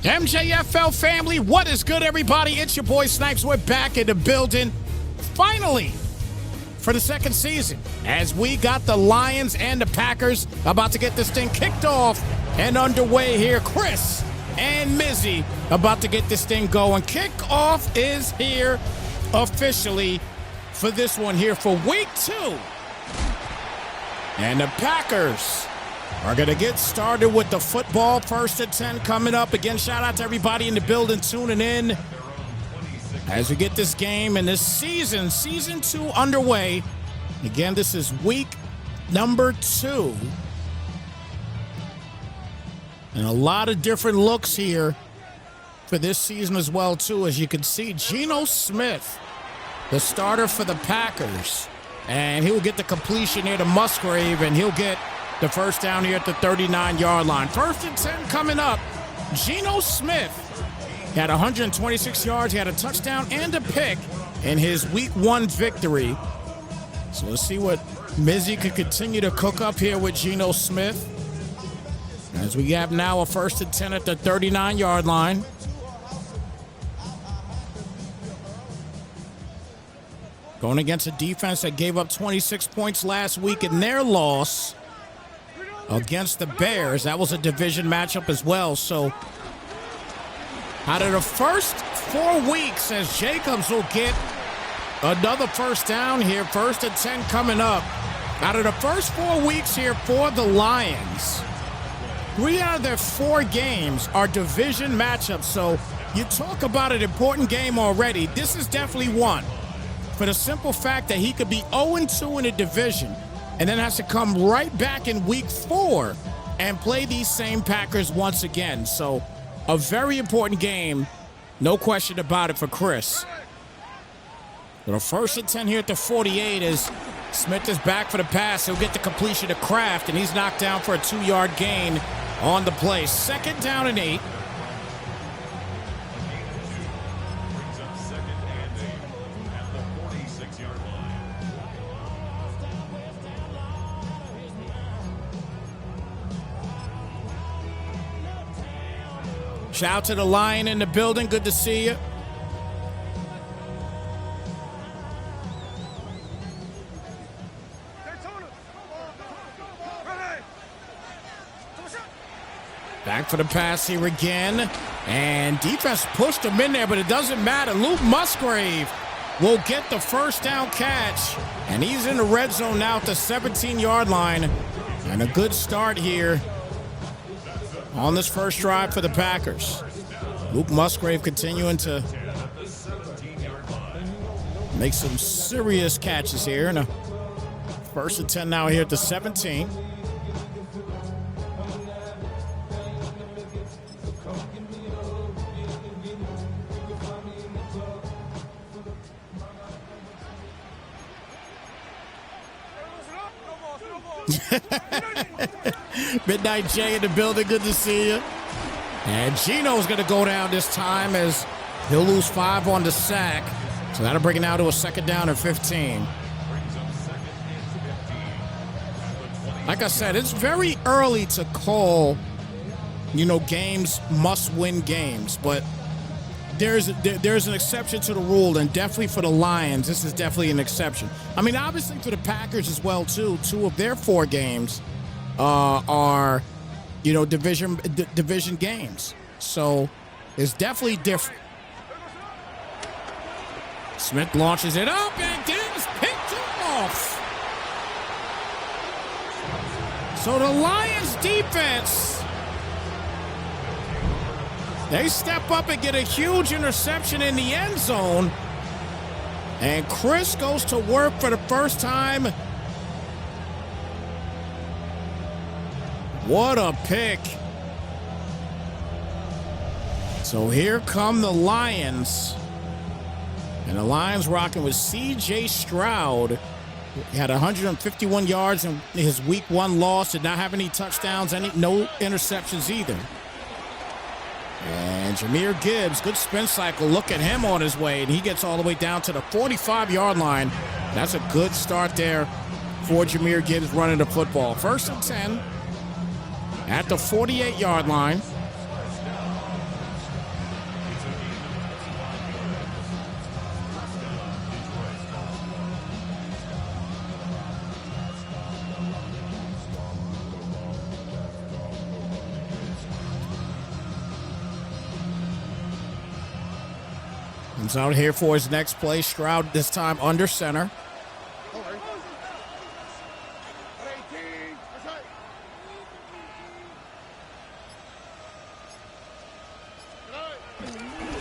Mjfl family, what is good, everybody? It's your boy Snypz. We're back in the building, finally, for the second season, as we got the Lions and the Packers about to get this thing kicked off and underway here. Chris and Mizzy about to get this thing going. Kickoff is here officially for this one here for week 2. And the Packers are going to get started with the football. 1st and 10 coming up. Again, shout out to everybody in the building tuning in as we get this game and this season 2 underway. Again, this is week number 2. And a lot of different looks here for this season as well, too. As you can see, Geno Smith, the starter for the Packers. And he'll get the completion here to Musgrave, and he'll get the first down here at the 39-yard line. 1st and 10 coming up. Geno Smith had 126 yards. He had a touchdown and a pick in his week 1 victory. So let's see what Mizzy could continue to cook up here with Geno Smith. As we have now a 1st and 10 at the 39-yard line. Going against a defense that gave up 26 points last week in their loss against the Bears. That was a division matchup as well. So out of the first 4 weeks, as Jacobs will get another first down here. 1st and 10 coming up. Out of the first 4 weeks here for the Lions, 3 out of their 4 games are division matchups. So you talk about an important game already. This is definitely one, for the simple fact that he could be 0-2 in a division and then has to come right back in week 4 and play these same Packers once again. So a very important game, no question about it, for Chris. But a 1st and 10 here at the 48 as Smith is back for the pass. He'll get the completion to Kraft, and he's knocked down for a 2-yard gain on the play. 2nd down and 8. Shout out to the Lion in the building. Good to see you. Back for the pass here again. And defense pushed him in there, but it doesn't matter. Luke Musgrave will get the first down catch. And he's in the red zone now at the 17-yard line. And a good start here on this first drive for the Packers. Luke Musgrave continuing to make some serious catches here. And a 1st and 10 now here at the 17. Midnight J in the building, good to see you. And Geno's going to go down this time as he'll lose 5 on the sack. So that'll bring it now to a 2nd down and 15. Like I said, it's very early to call, games must-win games. But there's an exception to the rule, and definitely for the Lions, this is definitely an exception. I mean, obviously for the Packers as well, too. 2 of their 4 games are, division games. So it's definitely different. Smith launches it up, and Diggs picked it off. So the Lions defense, they step up and get a huge interception in the end zone. And Chris goes to work for the first time. What a pick. So here come the Lions. And the Lions rocking with C.J. Stroud. He had 151 yards in his week 1 loss. Did not have any touchdowns, no interceptions either. And Jahmyr Gibbs, good spin cycle. Look at him on his way. And he gets all the way down to the 45-yard line. That's a good start there for Jahmyr Gibbs running the football. 1st and 10 at the 48-yard line. Comes out here for his next play. Stroud this time under center.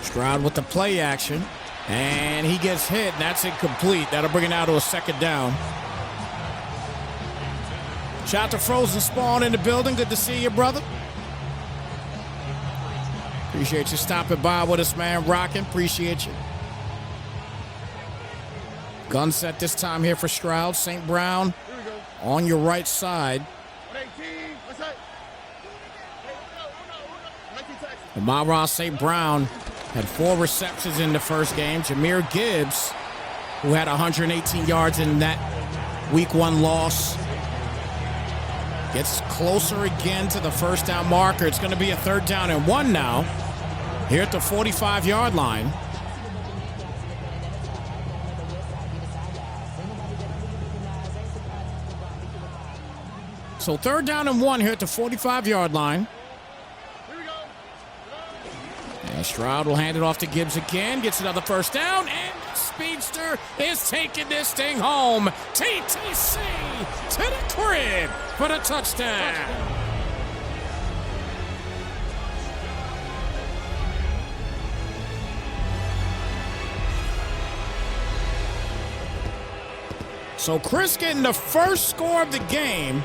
Stroud with the play action. And he gets hit, and that's incomplete. That'll bring it out to a second down. Shout out to Frozen Spawn in the building. Good to see you, brother. Appreciate you stopping by with us, man. Rocking. Appreciate you. Gun set this time here for Stroud. St. Brown on your right side. Amara St. Brown had 4 receptions in the first game. Jahmyr Gibbs, who had 118 yards in that week 1 loss, gets closer again to the first down marker. It's going to be a 3rd down and 1 now here at the 45-yard line. So 3rd down and 1 here at the 45-yard line. And Stroud will hand it off to Gibbs again. Gets another first down. And the speedster is taking this thing home. TTC to the crib for the touchdown. So Chris getting the first score of the game.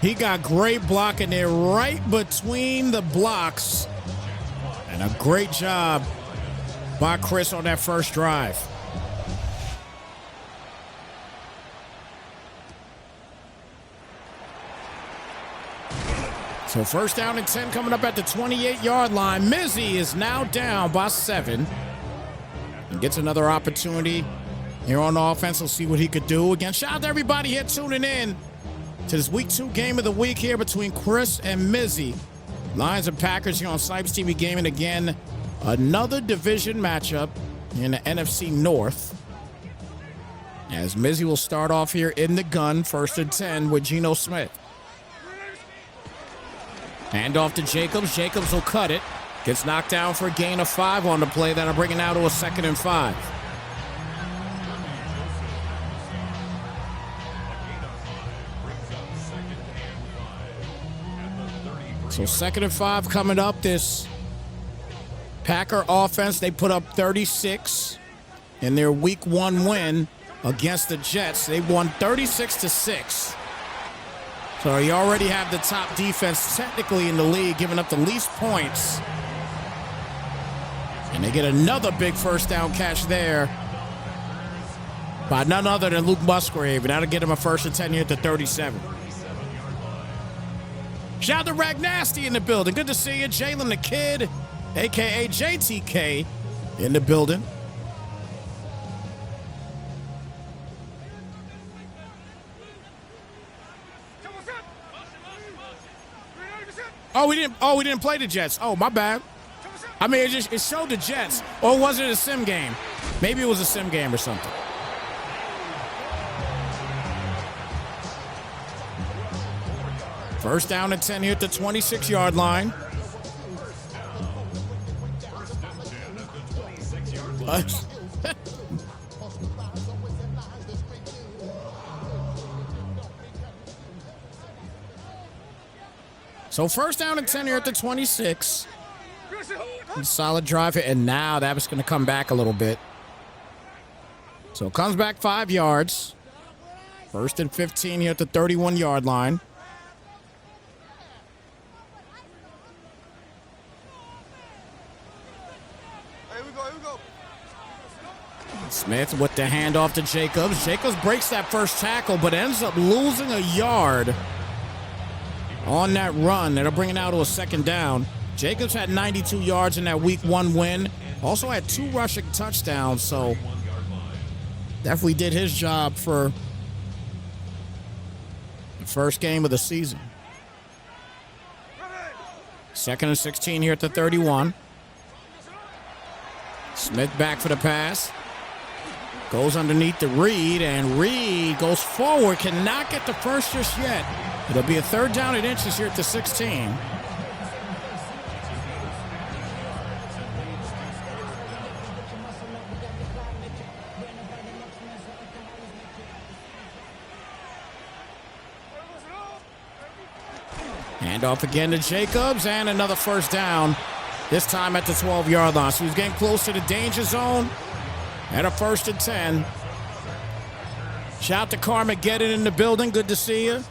He got great blocking there right between the blocks. And a great job by Chris on that first drive. So 1st down and 10 coming up at the 28-yard line. Mizzy is now down by 7. And gets another opportunity here on offense. We'll see what he could do again. Shout out to everybody here tuning in to this week 2 game of the week here between Chris and Mizzy. Lions and Packers here on Snypz TV Gaming. Again, another division matchup in the NFC North. As Mizzy will start off here in the gun, 1st and 10 with Geno Smith. Hand off to Jacobs. Jacobs will cut it. Gets knocked down for a gain of 5 on the play. That'll bring it now to a 2nd and 5. So 2nd and 5 coming up. This Packer offense, they put up 36 in their week 1 win against the Jets. They won 36-6. So you already have the top defense technically in the league, giving up the least points. And they get another big first down catch there by none other than Luke Musgrave. And that'll get him a 1st and 10 here at the 37. Shout out to Rag Nasty in the building. Good to see you. Jalen the Kid, a.k.a. JTK, in the building. Oh, we didn't play the Jets. Oh, my bad. I mean, it showed the Jets. Or was it a sim game? Maybe it was a sim game or something. First down and 10 here at the 26-yard line. So 1st down and 10 here at the 26. Solid drive here, and now that was going to come back a little bit. So it comes back 5 yards. 1st and 15 here at the 31-yard line. Smith with the handoff to Jacobs. Jacobs breaks that first tackle, but ends up losing a yard on that run. That'll bring it out to a 2nd down. Jacobs had 92 yards in that week 1 win. Also had 2 rushing touchdowns, so definitely did his job for the first game of the season. 2nd and 16 here at the 31. Smith back for the pass. Goes underneath the Reed, and Reed goes forward. Cannot get the first just yet. It'll be a third down and inches here at the 16. Hand off again to Jacobs, and another first down, this time at the 12-yard line. So he's getting close to the danger zone at a 1st and 10. Shout to Carmageddon in the building. Good to see you.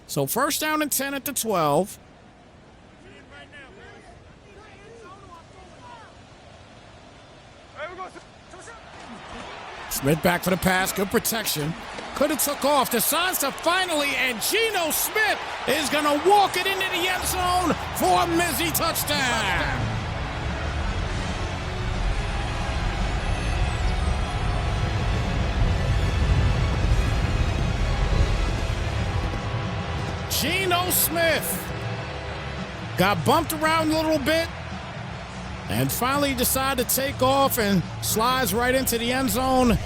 So 1st down and 10 at the 12. Smith back for the pass. Good protection. Could have took off. Decides to finally, and Geno Smith is going to walk it into the end zone for a Mizzy touchdown. Geno Smith got bumped around a little bit and finally decided to take off and slides right into the end zone.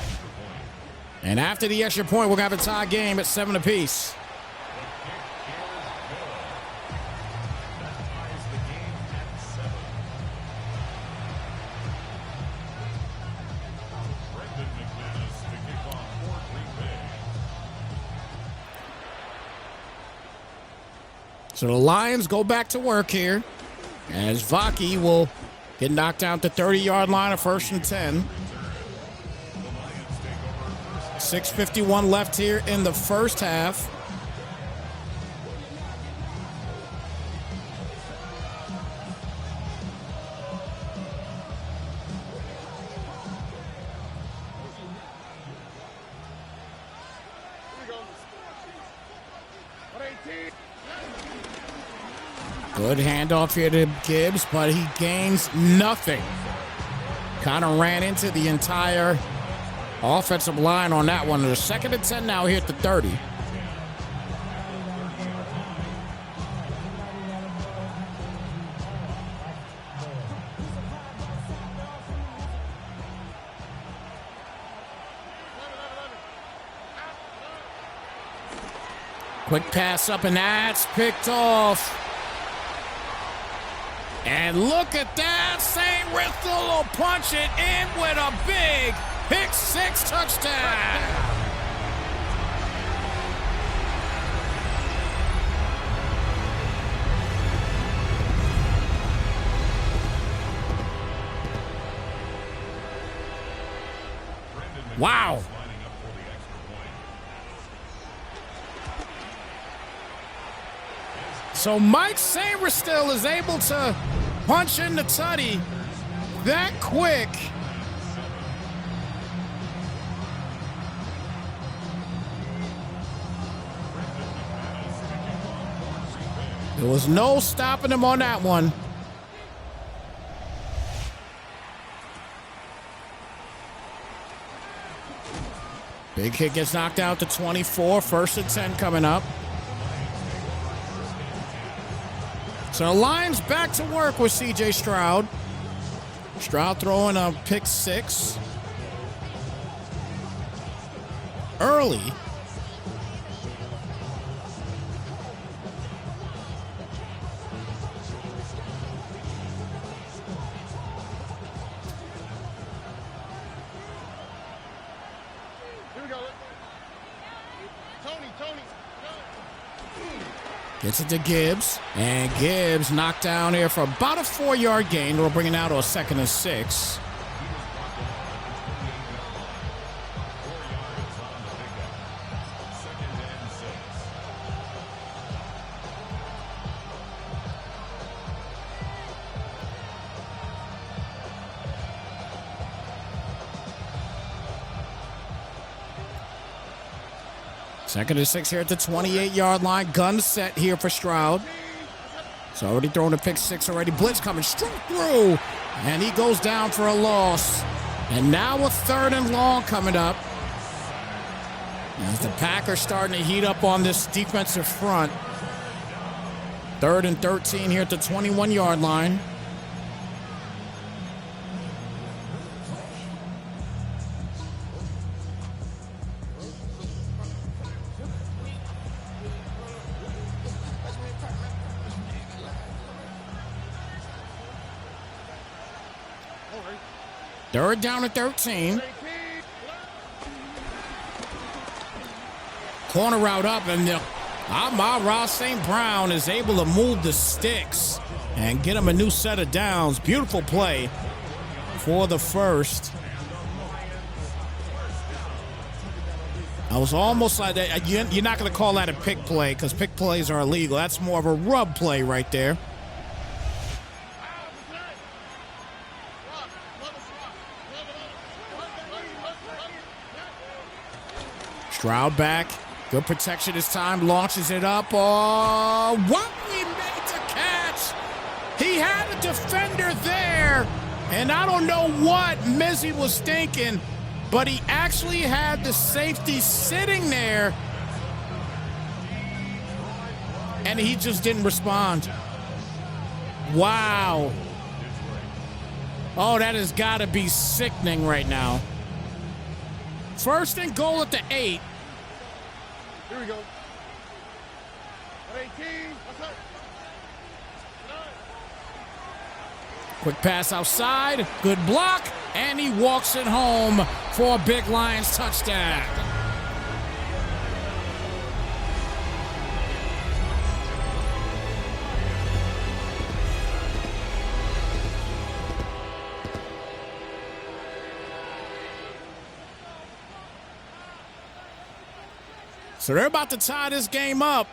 And after the extra point, we're going to have a tie game at 7 apiece. So the Lions go back to work here as Vaki will get knocked down at the 30-yard line of 1st and 10. 6:51 left here in the first half. Good handoff here to Gibbs, but he gains nothing. Kind of ran into the entire offensive line on that one. There's 2nd and 10 now here at the 30. Quick pass up, and that's picked off. And look at that. Snypz will punch it in with a big pick 6 touchdown. Wow. So Mike Snypz still is able to punch in the tutty that quick. There was no stopping him on that one. Big hit gets knocked out to 24. 1st and 10 coming up. So the Lions back to work with C.J. Stroud. Stroud throwing a pick 6. Early. Here we go. Tony. Gets it to Gibbs, and Gibbs knocked down here for about a 4-yard gain. We'll bring it out to a 2nd and 6. Second and 6 here at the 28-yard line. Gun set here for Stroud. So already throwing a pick 6 already. Blitz coming straight through. And he goes down for a loss. And now a 3rd and long coming up. As the Packers starting to heat up on this defensive front. 3rd and 13 here at the 21-yard line. Third down and 13. Corner route up, and Amon-Ra St. Brown is able to move the sticks and get him a new set of downs. Beautiful play for the first. I was almost like that. You're not going to call that a pick play because pick plays are illegal. That's more of a rub play right there. Stroud back. Good protection this time. Launches it up. Oh, what he made the catch. He had a defender there. And I don't know what Mjfl was thinking, but he actually had the safety sitting there. And he just didn't respond. Wow. Oh, that has got to be sickening right now. 1st and goal at the 8. Here we go. 18. Quick pass outside. Good block. And he walks it home for a big Lions touchdown. So they're about to tie this game up.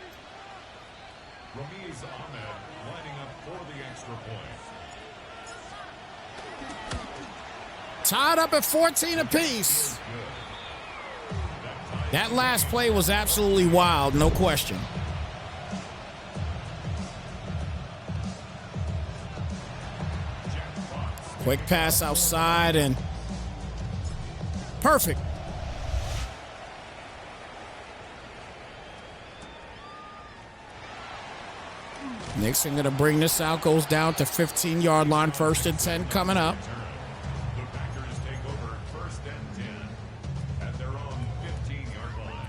Ramiz Ahmed lining up for the extra point. Tied up at 14 apiece. That last play was absolutely wild, no question. Quick pass outside and perfect. Nixon going to bring this out, goes down to 15-yard line, 1st and 10 coming up. The Packers take over 1st and 10 at their own 15-yard line.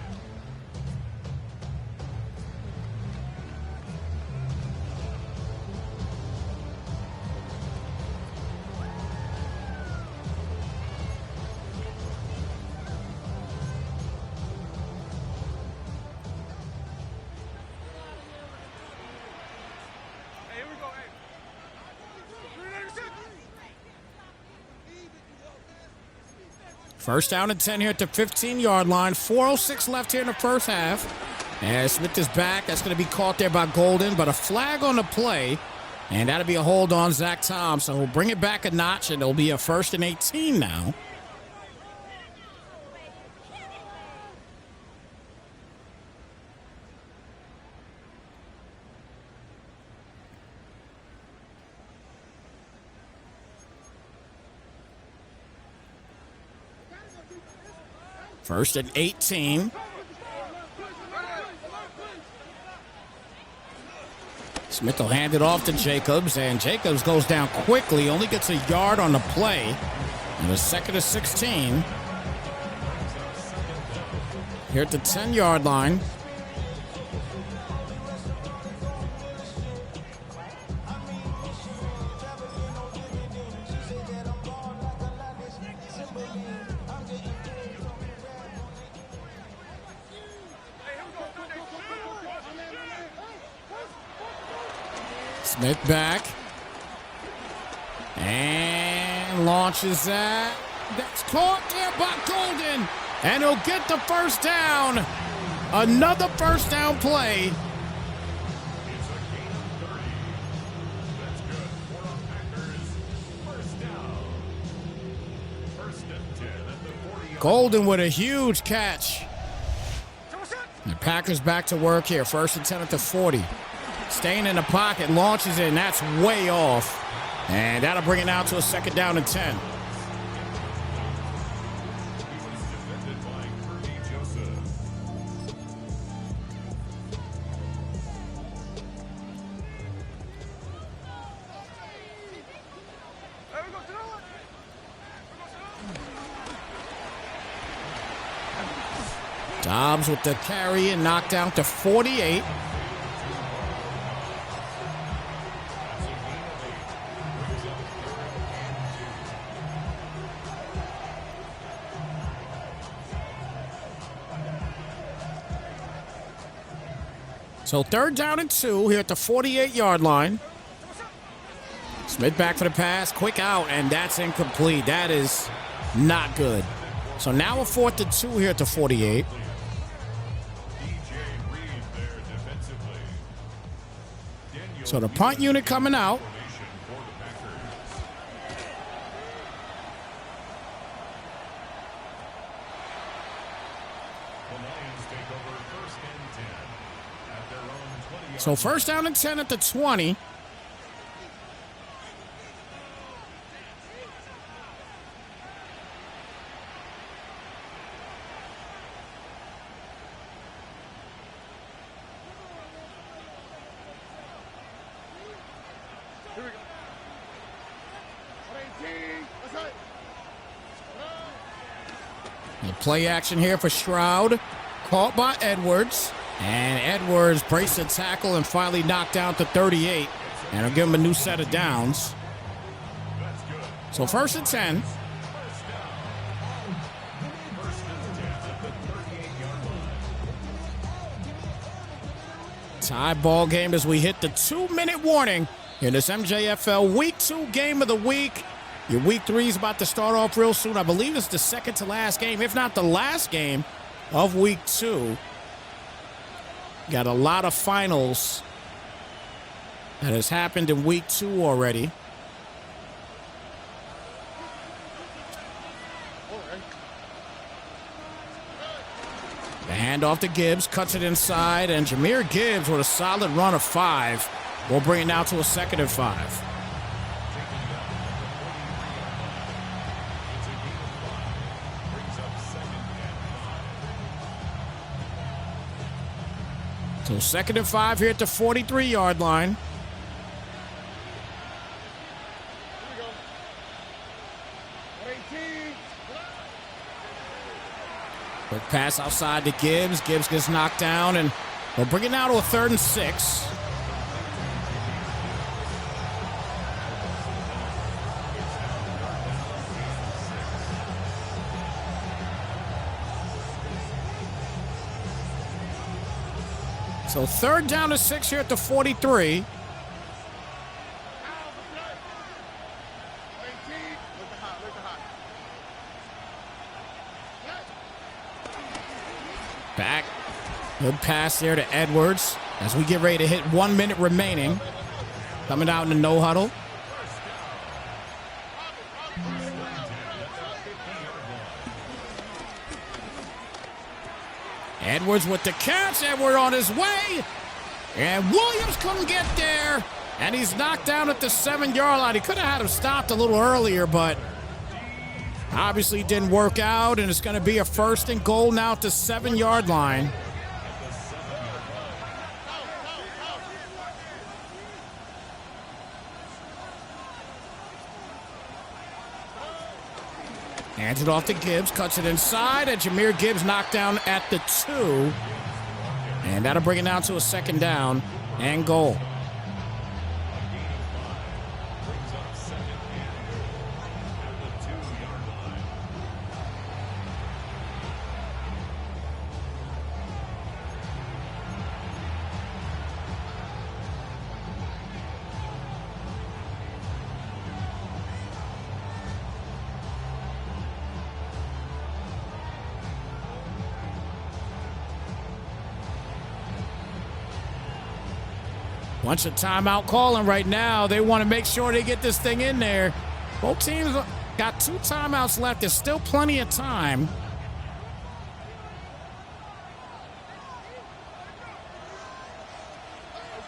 First down and 10 here at the 15-yard line. 4:06 left here in the first half. And Snypz is back. That's going to be caught there by Golden, but a flag on the play. And that'll be a hold on Zach Tom. So we'll bring it back a notch, and it'll be a 1st and 18 now. First and 18. Smith will hand it off to Jacobs, and Jacobs goes down quickly, only gets a yard on the play. And a 2nd and 16. Here at the 10-yard line. Smith back. And launches that. That's caught there by Golden. And he'll get the first down. Another first down play. It's a gain of 30. That's good for the Packers. First down. 1st and 10 at the 40. Golden with a huge catch. The Packers back to work here. 1st and 10 at the 40. Staying in the pocket, launches it, and that's way off. And that'll bring it out to a 2nd down and 10. Dobbs with the carry and knocked down to 48. So 3rd down and 2 here at the 48-yard line. Smith back for the pass, quick out, and that's incomplete. That is not good. So now a 4th and 2 here at the 48. So the punt unit coming out. So 1st down and 10 at the 20. Here we go. 18. That's it. The play action here for Stroud. Caught by Edwards. And Edwards braced the tackle and finally knocked down to 38. And I'll give him a new set of downs. So 1st and 10. Tie ball game as we hit the 2-minute warning in this MJFL Week 2 game of the week. Your Week 3 is about to start off real soon. I believe it's the second to last game, if not the last game of Week 2. Got a lot of finals that has happened in Week 2 already. The handoff to Gibbs, cuts it inside, and Jahmyr Gibbs with a solid run of 5 will bring it now to a 2nd and 5. So 2nd and 5 here at the 43-yard line. Here we go. 18. Quick pass outside to Gibbs. Gibbs gets knocked down, and we'll bring it now to a 3rd and 6. So 3rd down to 6 here at the 43. 18. Look hot. Back. Good pass there to Edwards as we get ready to hit 1 minute remaining. Coming out in the no huddle. Edwards with the catch. Edward on his way. And Williams couldn't get there. And he's knocked down at the 7-yard line. He could have had him stopped a little earlier, but obviously didn't work out. And it's going to be a 1st and goal now at the 7-yard line. Hands it off to Gibbs, cuts it inside, and Jahmyr Gibbs knocked down at the 2. And that'll bring it down to a 2nd down and goal. Bunch of timeout calling right now. They want to make sure they get this thing in there. Both teams got 2 timeouts left. There's still plenty of time.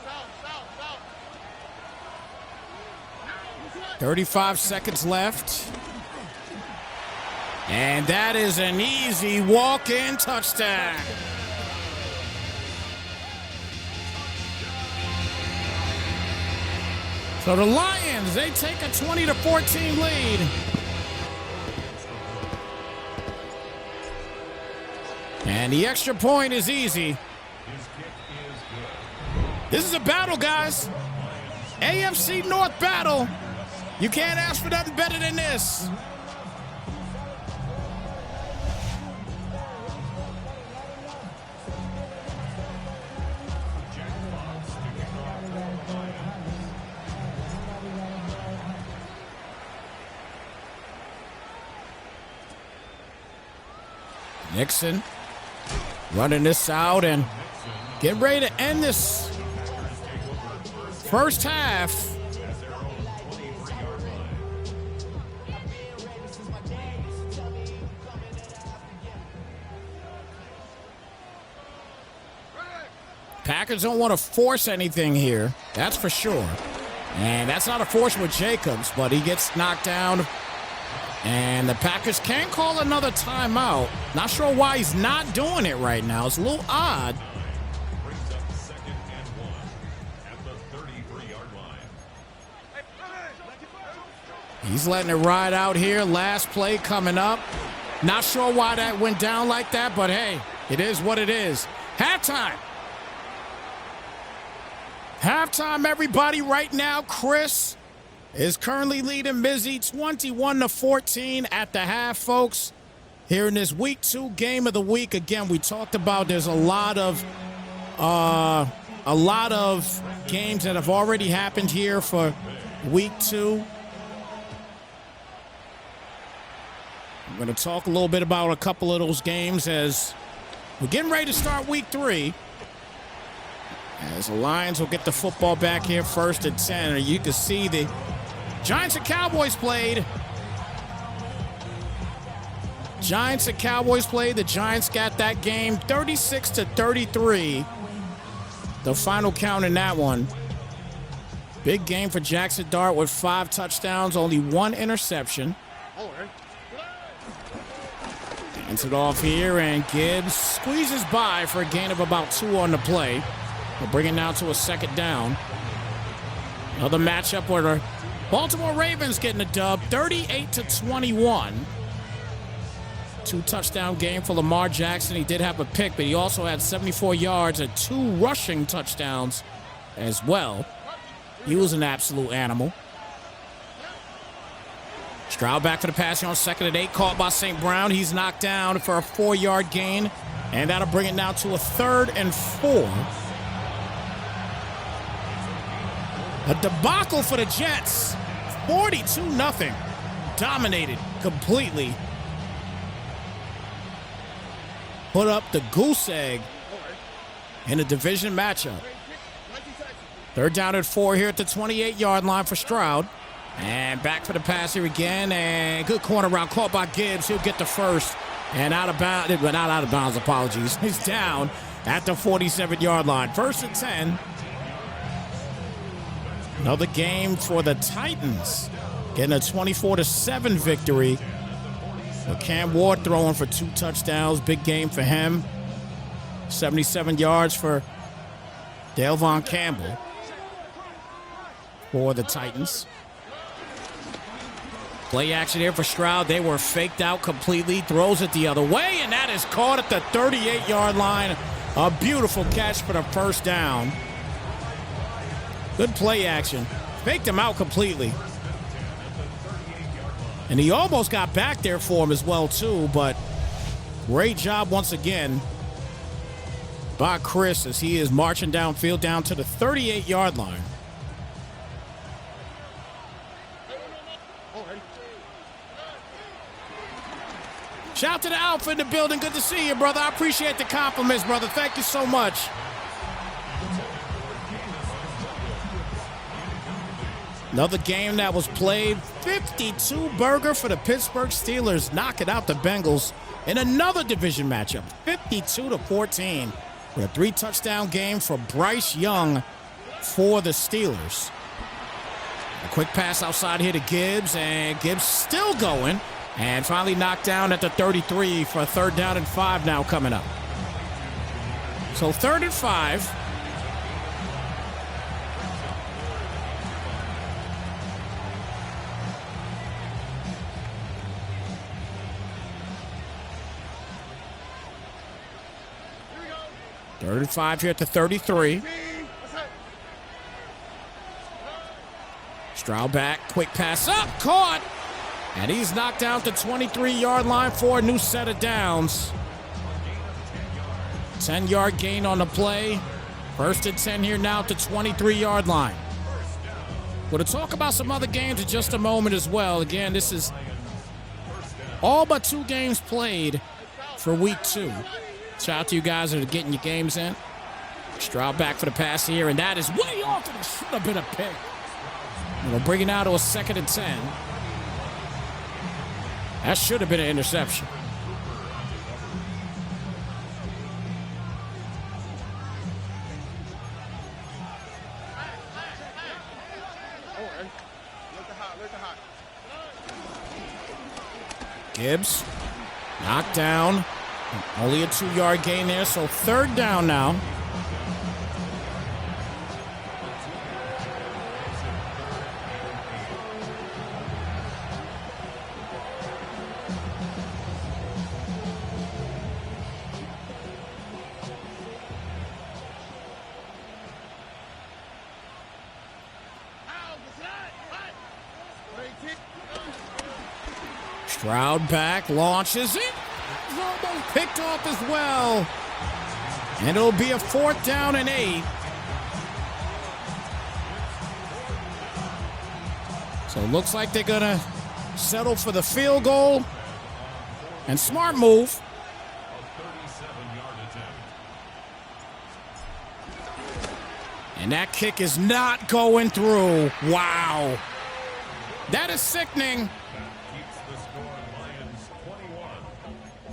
Stop. 35 seconds left. And that is an easy walk-in touchdown. So the Lions, they take a 20-14 lead. And the extra point is easy. This is a battle, guys. AFC North battle. You can't ask for nothing better than this. Nixon running this out and getting ready to end this first half. Packers don't want to force anything here, that's for sure. And that's not a force with Jacobs, but he gets knocked down. And the Packers can call another timeout. Not sure why he's not doing it right now. It's a little odd. Brings up 2nd and 1 at the 33-yard line. He's letting it ride out here. Last play coming up. Not sure why that went down like that, but hey, it is what it is. Halftime. Halftime, everybody, right now. Chris is currently leading Mizzy 21-14 at the half, folks. Here in this week 2 game of the week. Again, we talked about there's a lot of games that have already happened here for week 2. I'm going to talk a little bit about a couple of those games as we're getting ready to start week 3. As the Lions will get the football back here 1st and 10. And you can see the Giants and Cowboys played. The Giants got that game 36-33. The final count in that one. Big game for Jackson Dart with 5 touchdowns, only 1 interception. Hands it off here, and Gibbs squeezes by for a gain of about 2 on the play. We'll bring it now to a 2nd down. Another matchup where the Baltimore Ravens getting a dub, 38-21. 2-touchdown game for Lamar Jackson. He did have a pick, but he also had 74 yards and 2 rushing touchdowns as well. He was an absolute animal. Stroud back for the pass here on 2nd and 8, caught by St. Brown. He's knocked down for a 4-yard gain, and that'll bring it now to a 3rd and 4. A debacle for the Jets. 42-0. Dominated completely. Put up the goose egg in a division matchup. 3rd down and 4 here at the 28-yard line for Stroud. And back for the pass here again. And good corner route caught by Gibbs. He'll get the first. And out of bounds, not out of bounds, apologies. He's down at the 47-yard line. 1st and 10. Another game for the Titans. Getting a 24-7 victory. With Cam Ward throwing for 2 touchdowns. Big game for him. 77 yards for Delvon Campbell for the Titans. Play action here for Stroud. They were faked out completely. Throws it the other way, and that is caught at the 38-yard line. A beautiful catch for the 1st down. Good play action. Faked him out completely. And he almost got back there for him as well, too. But great job once again by Chris as he is marching downfield down to the 38-yard line. Shout out to the Alpha in the building. Good to see you, brother. I appreciate the compliments, brother. Thank you so much. Another game that was played. 52-burger for the Pittsburgh Steelers, knocking out the Bengals in another division matchup. 52-14 with a 3-touchdown game for Bryce Young for the Steelers. A quick pass outside here to Gibbs, and Gibbs still going. And finally knocked down at the 33 for a 3rd down and 5 now coming up. So 3rd and 5. 3rd and 5 here at the 33. What's that? Stroud back, quick pass up, caught. And he's knocked down to 23-yard line for a new set of downs. 10-yard gain on the play. 1st and 10 here now at the 23-yard line. We'll talk about some other games in just a moment as well. Again, this is all but 2 games played for week 2. Shout out to you guys that are getting your games in. Stroud back for the pass here, and that is way off, and it should have been a pick. We'll bring it now to a 2nd and 10. That should have been an interception. Gibbs, knocked down. Only a 2-yard gain there, so 3rd down now. Stroud back, launches it. Almost picked off as well. And it'll be a 4th down and 8. So it looks like they're going to settle for the field goal. And smart move. And that kick is not going through. Wow. That is sickening.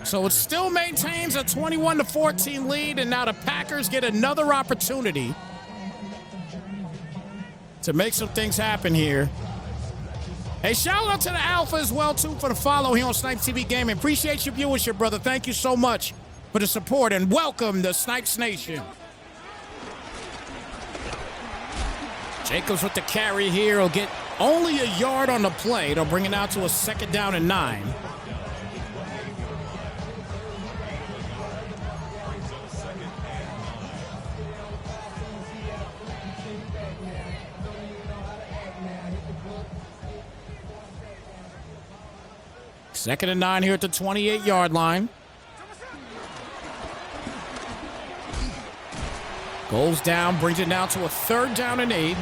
So it still maintains a 21-14 lead, and now the Packers get another opportunity to make some things happen here. Hey, shout out to the Alpha as well, too, for the follow here on Snypz TV Gaming. Appreciate your viewership, brother. Thank you so much for the support, and welcome to Snypz Nation. Jacobs with the carry here. Will get only a yard on the play. They'll bring it out to a 2nd down and 9. Second and 9 here at the 28-yard line. Goes down, brings it down to a 3rd down and 8.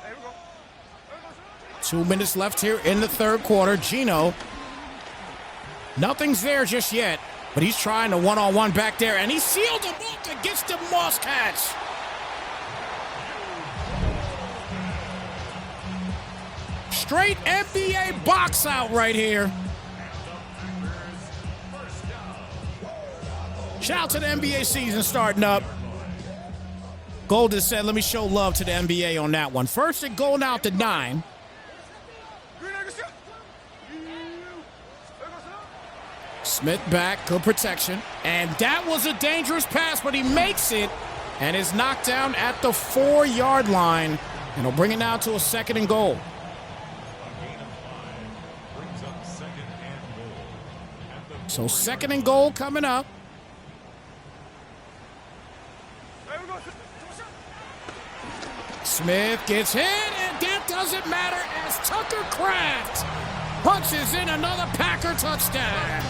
There we go. 2 minutes left here in the 3rd quarter. Gino, nothing's there just yet, but he's trying to one-on-one back there, and he sealed him up and gets the Moss catch. Straight NBA box out right here. Shout out to the NBA season starting up. Golden said, let me show love to the NBA on that one. 1st and goal now to 9. Smith back, good protection. And that was a dangerous pass, but he makes it and is knocked down at the 4-yard line. And he'll bring it now to a 2nd and goal. So 2nd and goal coming up. Smith gets hit, and that doesn't matter as Tucker Kraft punches in another Packer touchdown.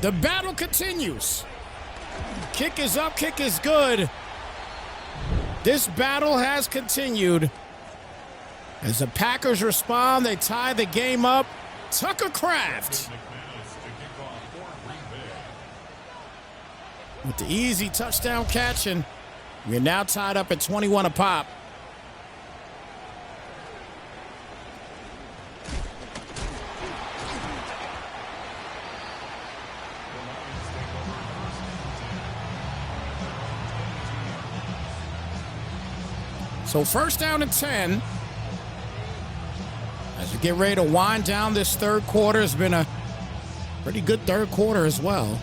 The battle continues. Kick is up, kick is good. This battle has continued. As the Packers respond, they tie the game up. Tucker Kraft with the easy touchdown catch, and we're now tied up at 21 apiece. So first down and 10. As we get ready to wind down this third quarter, it's been a pretty good third quarter as well.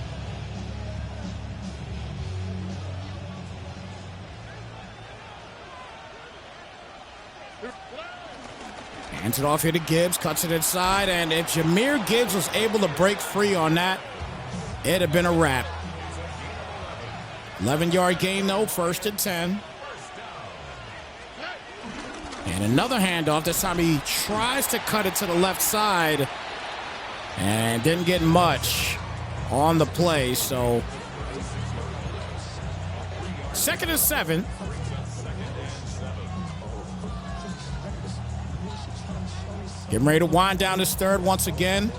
Hands it off here to Gibbs, cuts it inside, and if Jahmyr Gibbs was able to break free on that, it'd have been a wrap. 11-yard gain, though, first and 10. And another handoff. This time he tries to cut it to the left side and didn't get much on the play, so second and 7. Getting ready to wind down this third once again.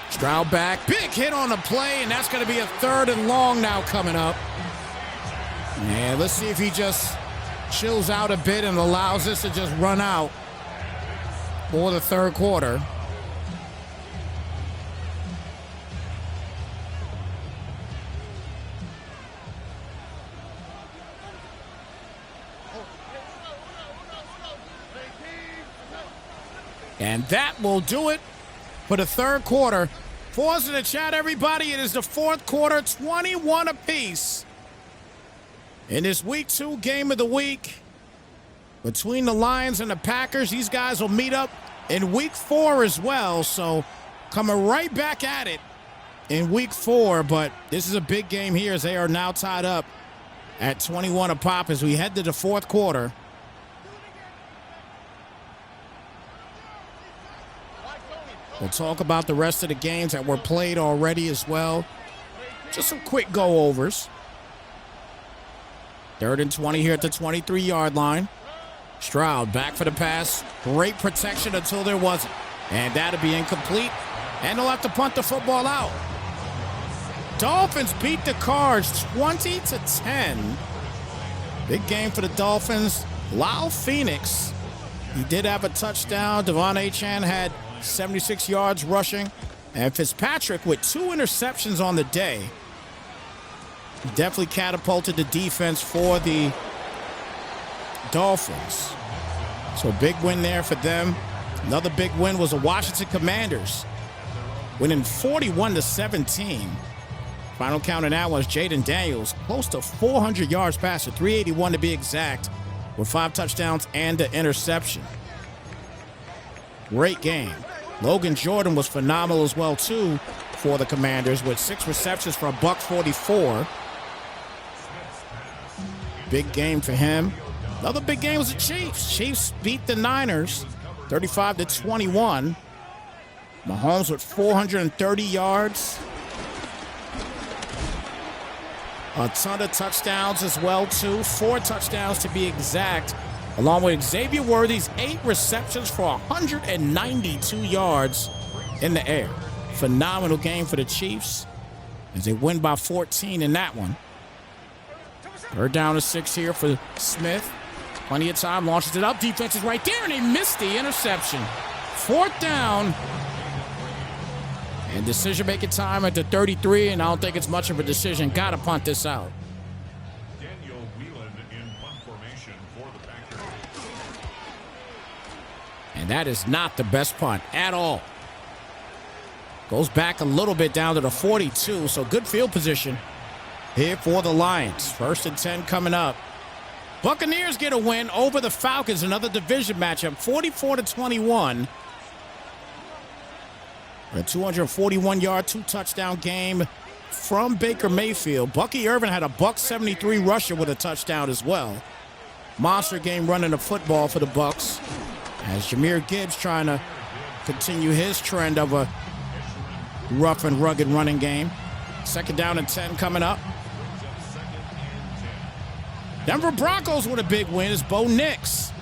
Stroud back. Big hit on the play, and that's going to be a third and long now coming up. And let's see if he just chills out a bit and allows this to just run out for the third quarter. And that will do it for the third quarter. Pause in the chat, everybody. It is the fourth quarter, 21 apiece. In this week 2 game of the week between the Lions and the Packers, these guys will meet up in week 4 as well. So coming right back at it in week 4. But this is a big game here as they are now tied up at 21 apiece as we head to the fourth quarter. We'll talk about the rest of the games that were played already as well. Just some quick go-overs. 3rd and 20 here at the 23-yard line. Stroud back for the pass. Great protection until there wasn't. And that'll be incomplete. And they'll have to punt the football out. Dolphins beat the Cards 20-10. Big game for the Dolphins. Lyle Phoenix, he did have a touchdown. Devon Achane had 76 yards rushing. And Fitzpatrick with 2 interceptions on the day. Definitely catapulted the defense for the Dolphins. So big win there for them. Another big win was the Washington Commanders, winning 41-17. Final count in that one was Jaden Daniels, close to 400 yards passing, 381 to be exact, with 5 touchdowns and an interception. Great game. Logan Jordan was phenomenal as well, too, for the Commanders with 6 receptions for $144. Big game for him. Another big game was the Chiefs. Chiefs beat the Niners 35-21. Mahomes with 430 yards. A ton of touchdowns as well, too. 4 touchdowns to be exact, along with Xavier Worthy's 8 receptions for 192 yards in the air. Phenomenal game for the Chiefs as they win by 14 in that one. 3rd down to 6 here for Smith. Plenty of time, launches it up. Defense is right there, and they missed the interception. 4th down. And decision-making time at the 33, and I don't think it's much of a decision. Got to punt this out. Daniel Whelan in punt formation for the Packers. And that is not the best punt at all. Goes back a little bit down to the 42, so good field position here for the Lions. 1st and 10 coming up. Buccaneers get a win over the Falcons, another division matchup, 44-21. A 241-yard, 2-touchdown game from Baker Mayfield. Bucky Irvin had a $173 rusher with a touchdown as well. Monster game running the football for the Bucs, as Jahmyr Gibbs trying to continue his trend of a rough and rugged running game. 2nd down and 10 coming up. Denver Broncos with a big win is Bo Nix.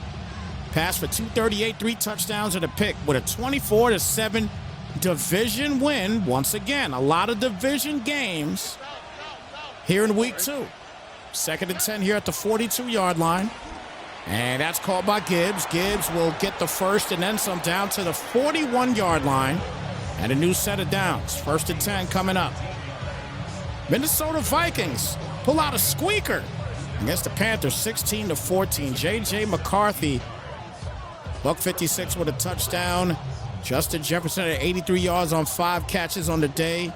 Passed for 238, 3 touchdowns and a pick with a 24-7 division win. Once again, a lot of division games here in week 2. 2nd and 10 here at the 42-yard line. And that's called by Gibbs. Gibbs will get the first and then some down to the 41-yard line. And a new set of downs. 1st and 10 coming up. Minnesota Vikings pull out a squeaker against the Panthers, 16-14. J.J. McCarthy, $156 with a touchdown. Justin Jefferson at 83 yards on 5 catches on the day.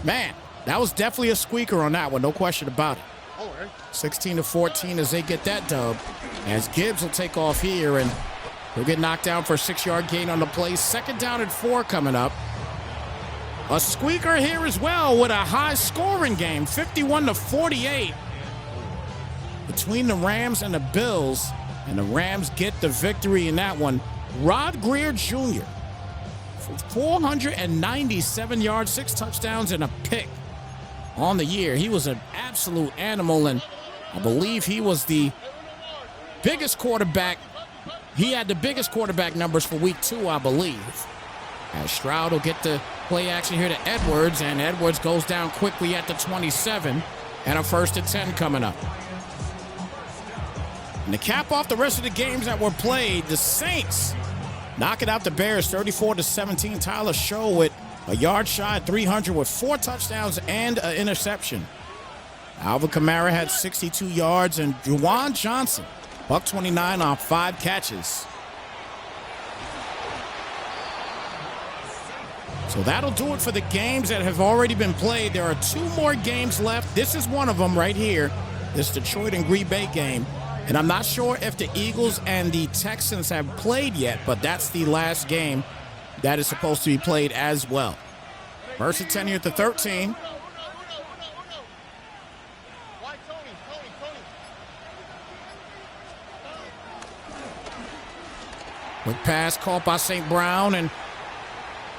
Man, that was definitely a squeaker on that one, no question about it. 16-14 as they get that dub. As Gibbs will take off here, and he'll get knocked down for a 6-yard gain on the play. 2nd down and 4 coming up. A squeaker here as well with a high-scoring game, 51-48 between the Rams and the Bills. And the Rams get the victory in that one. Rod Greer Jr., 497 yards, 6 touchdowns, and a pick on the year. He was an absolute animal, and I believe he was the biggest quarterback. He had the biggest quarterback numbers for week 2, I believe. As Stroud will get the play action here to Edwards, and Edwards goes down quickly at the 27, and a 1st and 10 coming up. And to cap off the rest of the games that were played, the Saints knocking out the Bears 34-17. Tyler Show with a yard shy at 300 with 4 touchdowns and an interception. Alvin Kamara had 62 yards, and Juwan Johnson, $129 on 5 catches. So that'll do it for the games that have already been played. There are 2 more games left. This is one of them right here. This Detroit and Green Bay game. And I'm not sure if the Eagles and the Texans have played yet, but that's the last game that is supposed to be played as well. 1st and 10 here at the 13. Quick pass caught by St. Brown and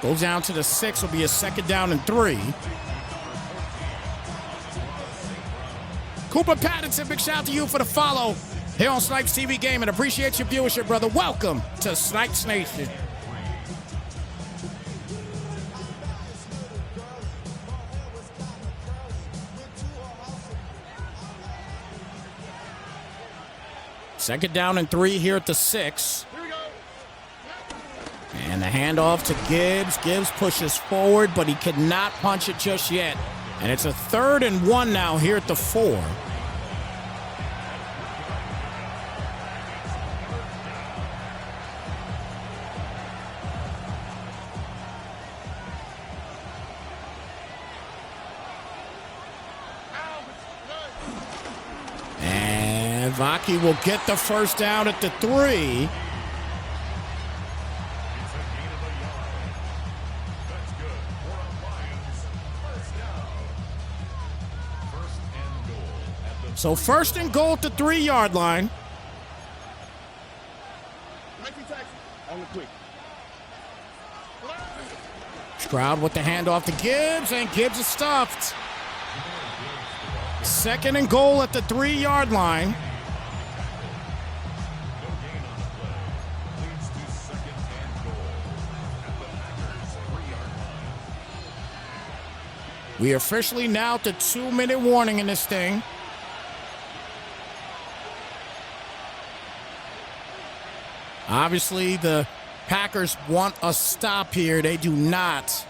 goes down to the 6. Will be a 2nd down and 3. Cooper Patterson, big shout out to you for the follow here on Snypz TV Game, and appreciate your viewership, brother. Welcome to Snypz Nation. Second down and 3 here at the 6. And the handoff to Gibbs. Gibbs pushes forward, but he cannot punch it just yet. And it's a 3rd and 1 now here at the 4. And Vaki will get the 1st down at the 3. So 1st and goal at the 3-yard line. Stroud with the handoff to Gibbs, and Gibbs is stuffed. 2nd and goal at the 3-yard line. We are officially now at the 2-minute warning in this thing. Obviously, the Packers want a stop here. They do not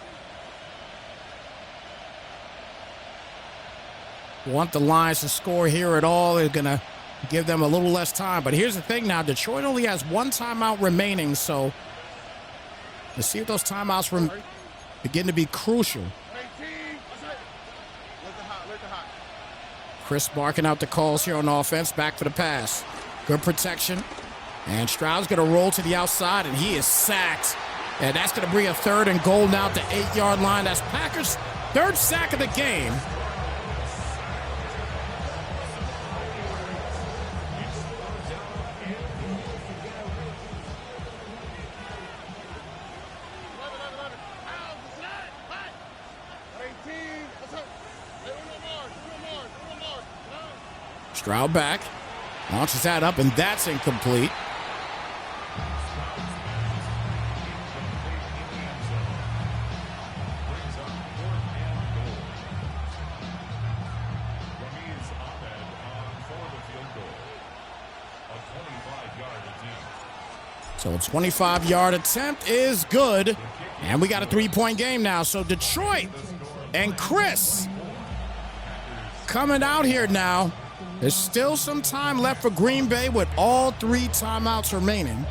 want the Lions to score here at all. They're going to give them a little less time. But here's the thing now. Detroit only has 1 timeout remaining, so let's see if those timeouts begin to be crucial. Chris barking out the calls here on offense. Back for the pass. Good protection. And Stroud's going to roll to the outside, and he is sacked. And that's going to bring a 3rd and goal now at the 8-yard line. That's Packers' 3rd sack of the game. Stroud back. Launches that up, and that's incomplete. So a 25-yard attempt is good. And we got a 3-point game now. So Detroit and Chris coming out here now. There's still some time left for Green Bay with all 3 timeouts remaining.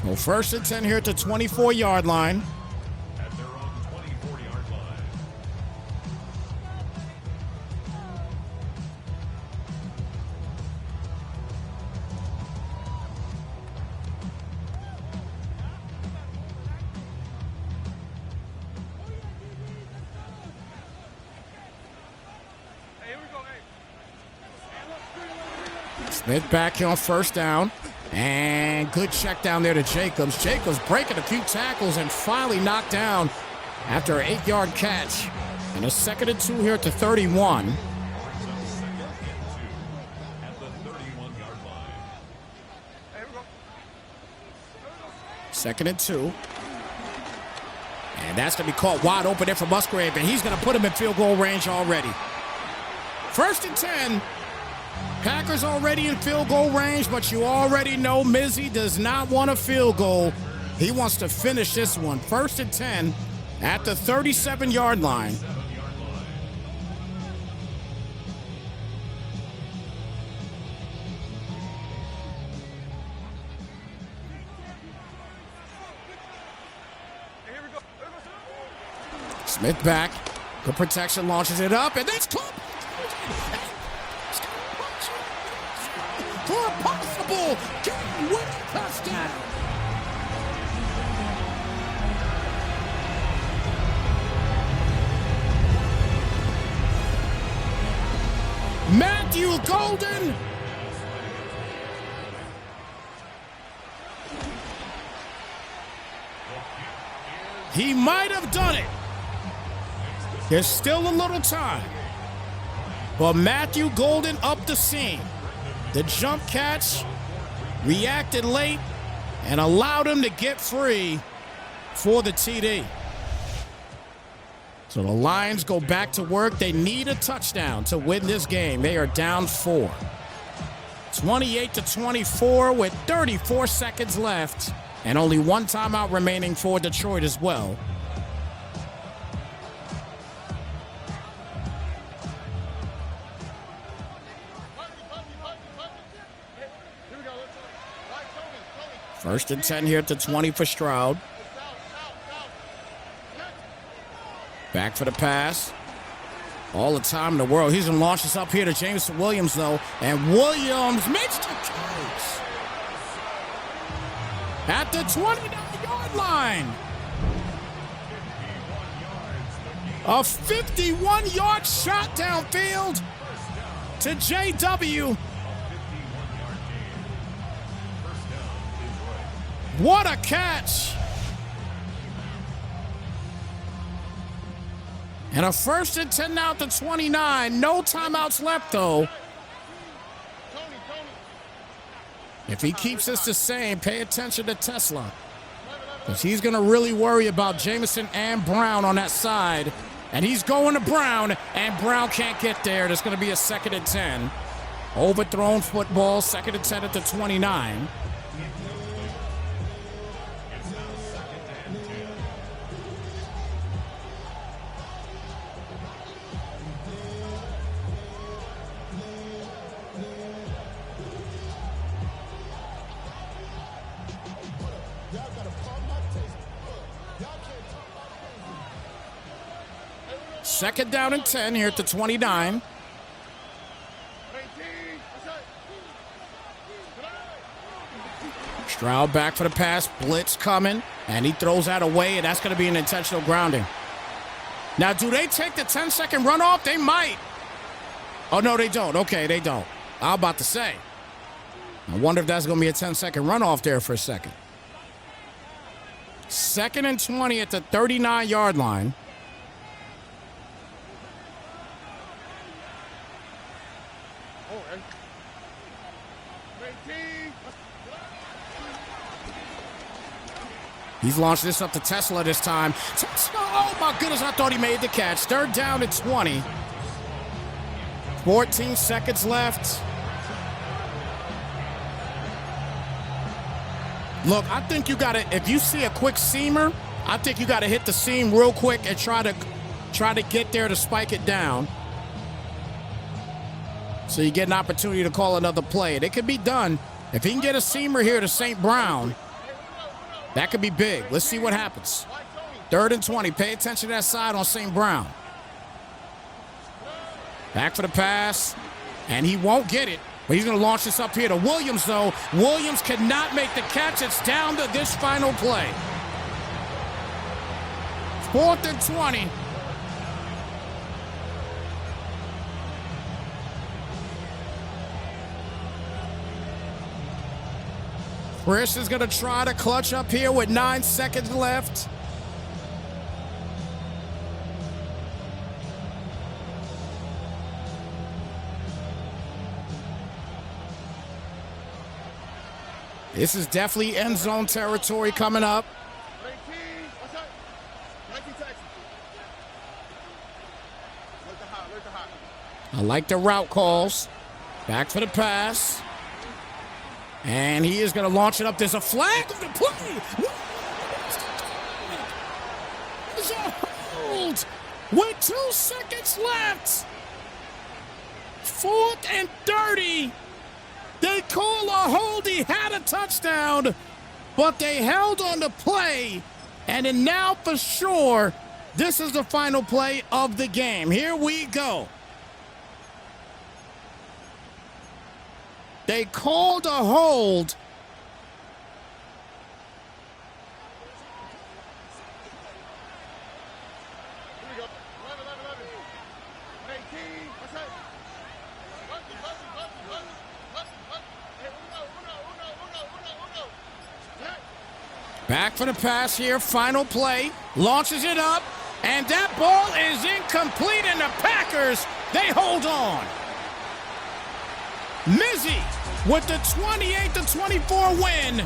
Well, 1st and 10 here at the 24-yard line. At their own 24-yard line. Hey, here we go. Hey. Smith back here on 1st down. And good check down there to Jacobs. Jacobs breaking a few tackles and finally knocked down after an 8-yard catch. And a 2nd and 2 here at the 31. At the 31-yard line. Hey, here we go. 2nd and 2. And that's going to be caught wide open there for Musgrave. And he's going to put him in field goal range already. 1st and 10. Packers already in field goal range, but you already know Mizzy does not want a field goal. He wants to finish this one. 1st and 10 at the 37-yard line. Hey, here we go. Smith back. Good protection, launches it up, and that's caught. For a possible game-winning touchdown. Matthew Golden. He might have done it. There's still a little time. But Matthew Golden up the scene. The jump catch reacted late and allowed him to get free for the TD. So the Lions go back to work. They need a touchdown to win this game. They are down 4. 28-24 with 34 seconds left and only 1 timeout remaining for Detroit as well. Here we go. Let's go. All right, Tony. 1st and 10 here at the 20 for Stroud. Back for the pass. All the time in the world. He's going to launch this up here to Jameson Williams, though. And Williams makes the catch at the 29-yard line. A 51-yard shot downfield to JW. What a catch. And a 1st and 10 now at the 29. No timeouts left, though. If he keeps this the same, pay attention to Tesla. Because he's going to really worry about Jameson and Brown on that side. And he's going to Brown, and Brown can't get there. There's going to be a 2nd and 10. Overthrown football, 2nd and 10 at the 29. Second down and 10 here at the 29. Stroud back for the pass. Blitz coming. And he throws that away, and that's going to be an intentional grounding. Now, do they take the 10-second runoff? They might. Oh, no, they don't. Okay, they don't. I was about to say. I wonder if that's going to be a 10-second runoff there for a second. 2nd and 20 at the 39-yard line. He's launched this up to Tesla this time. Oh, my goodness, I thought he made the catch. Third down at 20. 14 seconds left. Look, I think you got to, if you see a quick seamer, I think you got to hit the seam real quick and try to get there to spike it down. So you get an opportunity to call another play. And it could be done. If he can get a seamer here to St. Brown, that could be big. Let's see what happens. 3rd and 20. Pay attention to that side on St. Brown. Back for the pass. And he won't get it. But he's going to launch this up here to Williams, though. Williams cannot make the catch. It's down to this final play. 4th and 20. Chris is going to try to clutch up here with 9 seconds left. This is definitely end zone territory coming up. I like the route calls. Back for the pass. And he is going to launch it up. There's a flag on the play. There's a hold with 2 seconds left. 4th and 30. They call a hold. He had a touchdown, but they held on the play. And then now for sure, this is the final play of the game. Here we go. They called a hold. Here we go. 11, 11, 11. 18. What's that? Back for the pass here. Final play. Launches it up. And that ball is incomplete. And the Packers, they hold on. Mizzy with the 28-24 win.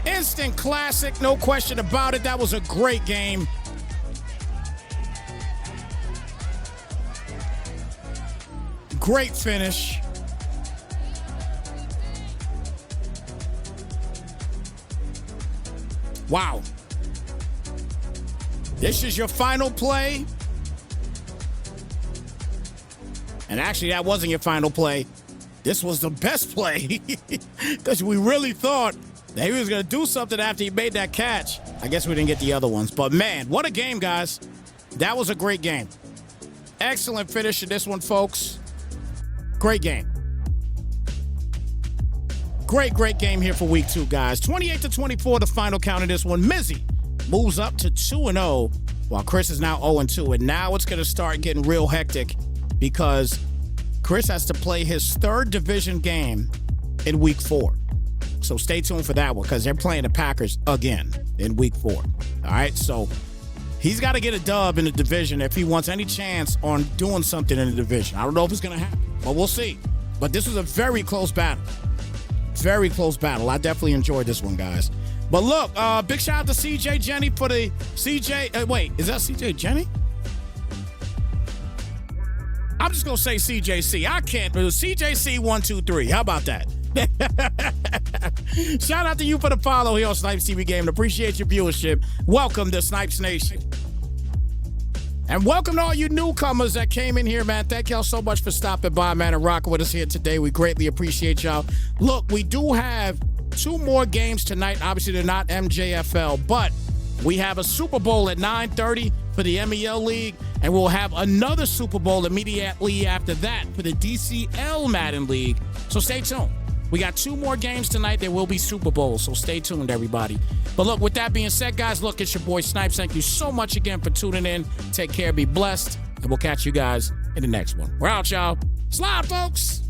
Instant classic, no question about it. That was a great game. Great finish. Wow. This is your final play. And actually, that wasn't your final play. This was the best play because we really thought that he was going to do something after he made that catch. I guess we didn't get the other ones. But, man, what a game, guys. That was a great game. Excellent finish in this one, folks. Great game. Great game here for week 2, guys. 28-24, the final count of this one. Mizzy moves up to 2-0, while Chris is now 0-2. And now it's going to start getting real hectic because Chris has to play his 3rd division game in week 4. So stay tuned for that one because they're playing the Packers again in week 4. All right, so he's got to get a dub in the division if he wants any chance on doing something in the division. I don't know if it's going to happen, but we'll see. But this was a very close battle. Very close battle. I definitely enjoyed this one, guys. But look, big shout out to CJ Jenny for the CJ. Wait, is that CJ Jenny? I'm just going to say CJC. I can't. CJC 123. How about that? Shout out to you for the follow here on Snypz TV Gaming. Appreciate your viewership. Welcome to Snypz Nation. And welcome to all you newcomers that came in here, man. Thank y'all so much for stopping by, man, and rocking with us here today. We greatly appreciate y'all. Look, we do have 2 more games tonight. Obviously, they're not Mjfl, but we have a Super Bowl at 9:30 for the MEL League, and we'll have another Super Bowl immediately after that for the DCL Madden League. So stay tuned. We got 2 more games tonight. There will be Super Bowls, so stay tuned, everybody. But look, with that being said, guys, look, it's your boy Snypz. Thank you so much again for tuning in. Take care, be blessed, and we'll catch you guys in the next one. We're out, y'all. Slide, folks.